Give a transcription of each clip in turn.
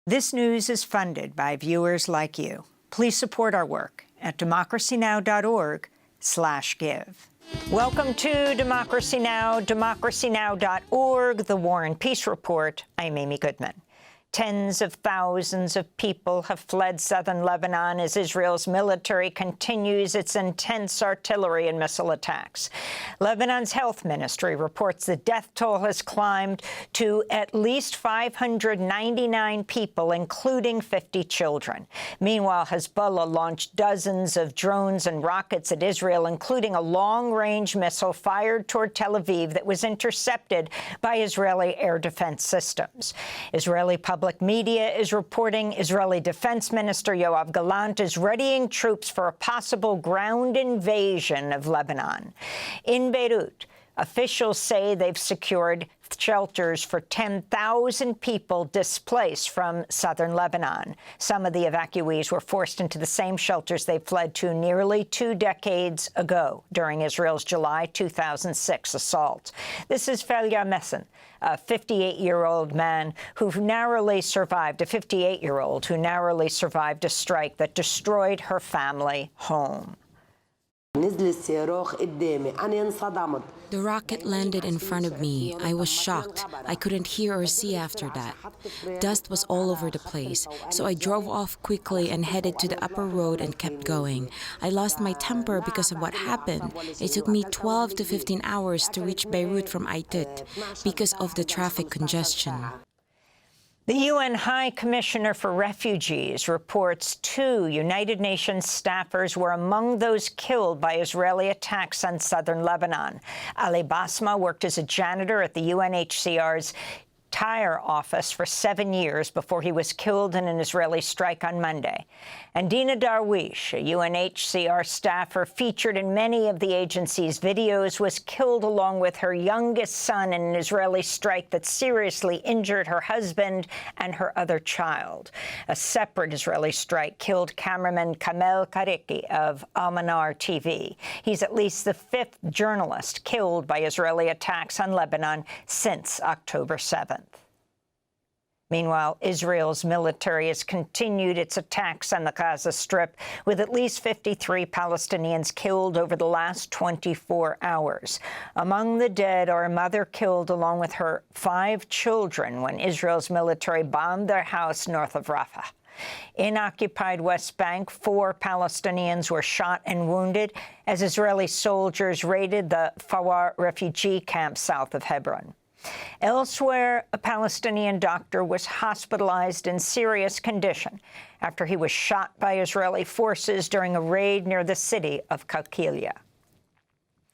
This news is funded by viewers like you. Please support our work at democracynow.org/give. Welcome to Democracy Now!, democracynow.org, the War and Peace Report. I'm Amy Goodman. Tens of thousands of people have fled southern Lebanon as Israel's military continues its intense artillery and missile attacks. Lebanon's health ministry reports the death toll has climbed to at least 599 people, including 50 children. Meanwhile, Hezbollah launched dozens of drones and rockets at Israel, including a long-range missile fired toward Tel Aviv that was intercepted by Israeli air defense systems. Israeli public media is reporting Israeli Defense Minister Yoav Gallant is readying troops for a possible ground invasion of Lebanon. In Beirut, officials say they've secured shelters for 10,000 people displaced from southern Lebanon. Some of the evacuees were forced into the same shelters they fled to nearly 2 decades ago during Israel's July 2006 assault. This is Felia Messen, a 58-year-old man who narrowly survived, a 58-year-old who narrowly survived a strike that destroyed her family home. The rocket landed in front of me. I was shocked. I couldn't hear or see after that. Dust was all over the place, so I drove off quickly and headed to the upper road and kept going. I lost my temper because of what happened. It took me 12 to 15 hours to reach Beirut from Aitit because of the traffic congestion. The UN High Commissioner for Refugees reports 2 United Nations staffers were among those killed by Israeli attacks on southern Lebanon. Ali Basma worked as a janitor at the UNHCR's Tyre office for 7 years before he was killed in an Israeli strike on Monday. And Dina Darwish, a UNHCR staffer featured in many of the agency's videos, was killed along with her youngest son in an Israeli strike that seriously injured her husband and her other child. A separate Israeli strike killed cameraman Kamel Kariki of Al-Manar TV. He's at least the 5th journalist killed by Israeli attacks on Lebanon since October 7th. Meanwhile, Israel's military has continued its attacks on the Gaza Strip, with at least 53 Palestinians killed over the last 24 hours. Among the dead are a mother killed along with her 5 children when Israel's military bombed their house north of Rafah. In occupied West Bank, 4 Palestinians were shot and wounded as Israeli soldiers raided the Fawar refugee camp south of Hebron. Elsewhere, a Palestinian doctor was hospitalized in serious condition after he was shot by Israeli forces during a raid near the city of Qalqilia.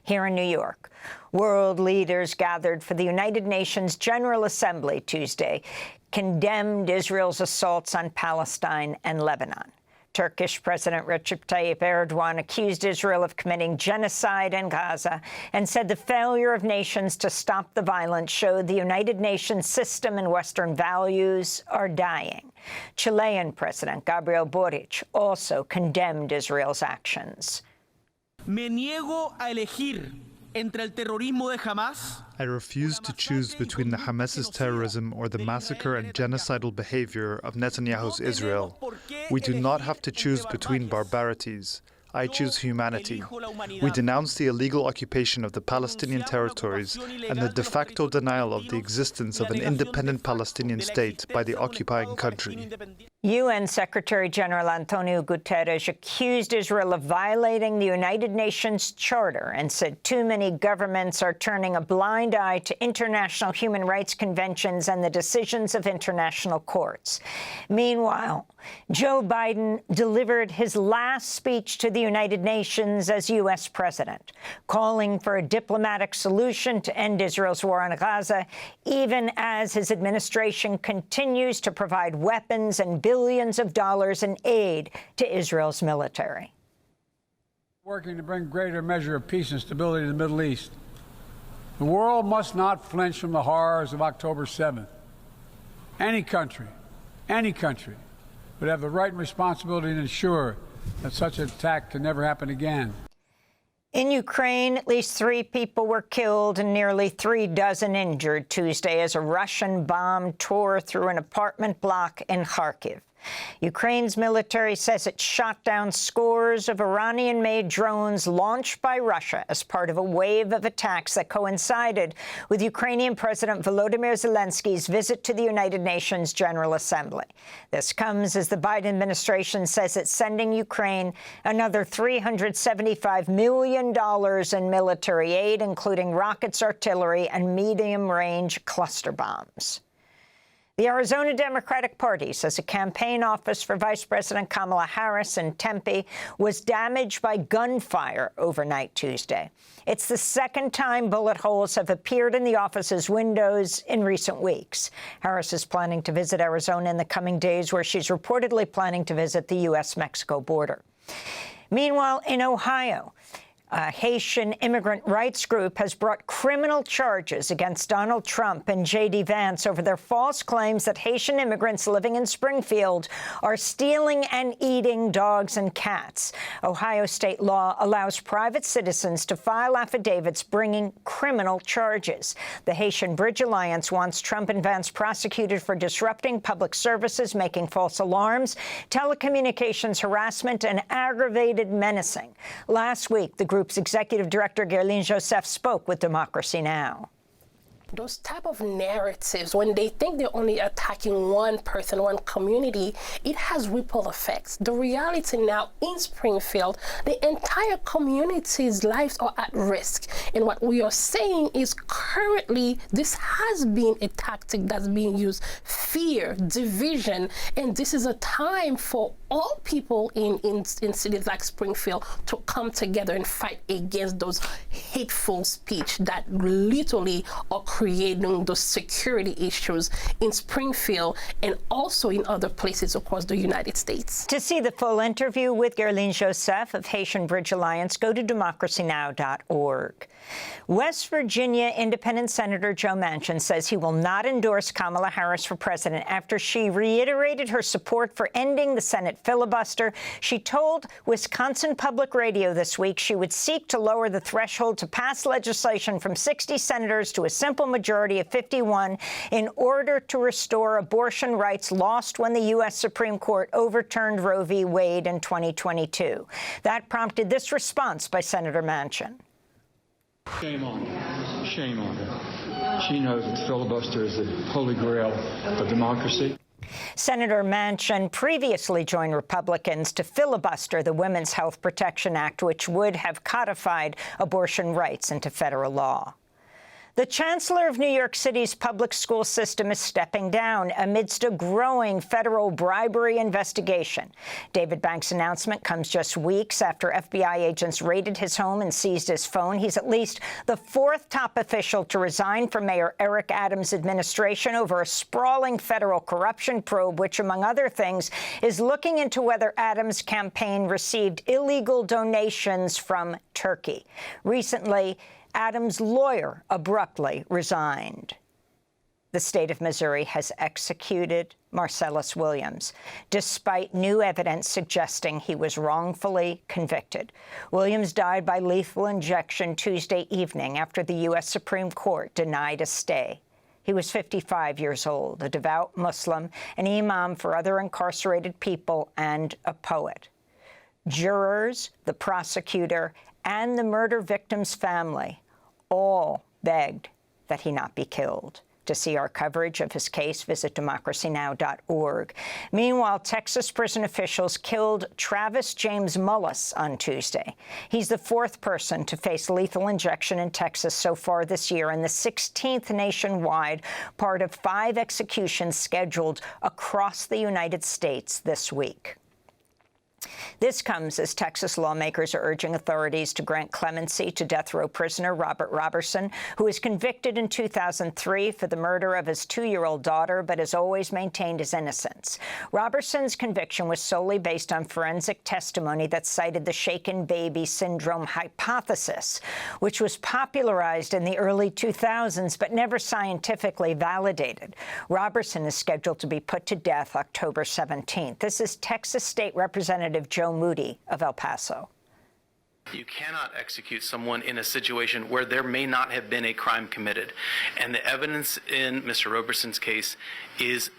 Here in New York, world leaders gathered for the United Nations General Assembly Tuesday, condemned Israel's assaults on Palestine and Lebanon. Turkish President Recep Tayyip Erdogan accused Israel of committing genocide in Gaza and said the failure of nations to stop the violence showed the United Nations system and Western values are dying. Chilean President Gabriel Boric also condemned Israel's actions. Me niego a elegir entre el terrorismo de Hamas. I refuse to choose between the Hamas's terrorism or the massacre and genocidal behavior of Netanyahu's Israel. We do not have to choose between barbarities. I choose humanity. We denounce the illegal occupation of the Palestinian territories and the de facto denial of the existence of an independent Palestinian state by the occupying country. UN Secretary-General Antonio Guterres accused Israel of violating the United Nations Charter and said too many governments are turning a blind eye to international human rights conventions and the decisions of international courts. Meanwhile, Joe Biden delivered his last speech to the United Nations as U.S. president, calling for a diplomatic solution to end Israel's war on Gaza, even as his administration continues to provide weapons and billions of dollars in aid to Israel's military. Working to bring greater measure of peace and stability to the Middle East. The world must not flinch from the horrors of October 7th. Any country would have the right and responsibility to ensure that such an attack can never happen again. In Ukraine, at least 3 people were killed and nearly 3 dozen injured Tuesday as a Russian bomb tore through an apartment block in Kharkiv. Ukraine's military says it shot down scores of Iranian-made drones launched by Russia as part of a wave of attacks that coincided with Ukrainian President Volodymyr Zelensky's visit to the United Nations General Assembly. This comes as the Biden administration says it's sending Ukraine another $375 million in military aid, including rockets, artillery, and medium-range cluster bombs. The Arizona Democratic Party says a campaign office for Vice President Kamala Harris in Tempe was damaged by gunfire overnight Tuesday. It's the second time bullet holes have appeared in the office's windows in recent weeks. Harris is planning to visit Arizona in the coming days, where she's reportedly planning to visit the U.S.-Mexico border. Meanwhile, in Ohio, a Haitian immigrant rights group has brought criminal charges against Donald Trump and J.D. Vance over their false claims that Haitian immigrants living in Springfield are stealing and eating dogs and cats. Ohio state law allows private citizens to file affidavits bringing criminal charges. The Haitian Bridge Alliance wants Trump and Vance prosecuted for disrupting public services, making false alarms, telecommunications harassment, and aggravated menacing. Last week, the group's executive director, Guerline Joseph, spoke with Democracy Now! Those type of narratives, when they think they're only attacking one person, one community, it has ripple effects. The reality now in Springfield, the entire community's lives are at risk. And what we are saying is currently this has been a tactic that's being used, fear, division, and this is a time for all people in cities like Springfield to come together and fight against those hateful speech that literally are creating those security issues in Springfield and also in other places across the United States. To see the full interview with Guerline Joseph of Haitian Bridge Alliance, go to democracynow.org. West Virginia Independent Senator Joe Manchin says he will not endorse Kamala Harris for president after she reiterated her support for ending the Senate filibuster. She told Wisconsin Public Radio this week she would seek to lower the threshold to pass legislation from 60 senators to a simple majority of 51 in order to restore abortion rights lost when the U.S. Supreme Court overturned Roe v. Wade in 2022. That prompted this response by Senator Manchin. Shame on her. Shame on her. She knows that filibuster is the holy grail of democracy. Senator Manchin previously joined Republicans to filibuster the Women's Health Protection Act, which would have codified abortion rights into federal law. The chancellor of New York City's public school system is stepping down amidst a growing federal bribery investigation. David Banks' announcement comes just weeks after FBI agents raided his home and seized his phone. He's at least the 4th top official to resign from Mayor Eric Adams' administration over a sprawling federal corruption probe, which, among other things, is looking into whether Adams' campaign received illegal donations from Turkey. Recently, Adams' lawyer abruptly resigned. The state of Missouri has executed Marcellus Williams, despite new evidence suggesting he was wrongfully convicted. Williams died by lethal injection Tuesday evening after the U.S. Supreme Court denied a stay. He was 55 years old, a devout Muslim, an imam for other incarcerated people, and a poet. Jurors, the prosecutor, and the murder victim's family all begged that he not be killed. To see our coverage of his case, visit democracynow.org. Meanwhile, Texas prison officials killed Travis James Mullis on Tuesday. He's the 4th person to face lethal injection in Texas so far this year and the 16th nationwide, part of 5 executions scheduled across the United States this week. This comes as Texas lawmakers are urging authorities to grant clemency to death row prisoner Robert Robertson, who was convicted in 2003 for the murder of his 2-year-old daughter, but has always maintained his innocence. Robertson's conviction was solely based on forensic testimony that cited the shaken baby syndrome hypothesis, which was popularized in the early 2000s but never scientifically validated. Robertson is scheduled to be put to death October 17th. This is Texas State Representative Joe Moody of El Paso. You cannot execute someone in a situation where there may not have been a crime committed. And the evidence in Mr. Roberson's case is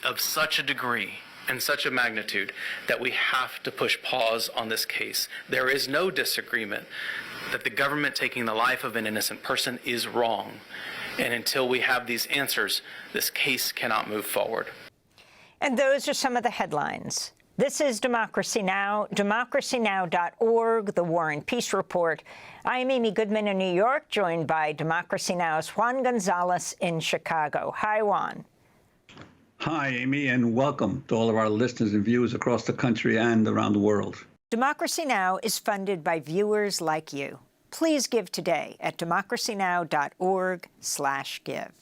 of such a degree and such a magnitude that we have to push pause on this case. There is no disagreement that the government taking the life of an innocent person is wrong. And until we have these answers, this case cannot move forward. And those are some of the headlines. This is Democracy Now!, democracynow.org, The War and Peace Report. I'm Amy Goodman in New York, joined by Democracy Now!'s Juan Gonzalez in Chicago. Hi, Juan. Hi, Amy, and welcome to all of our listeners and viewers across the country and around the world. Democracy Now! Is funded by viewers like you. Please give today at democracynow.org/give.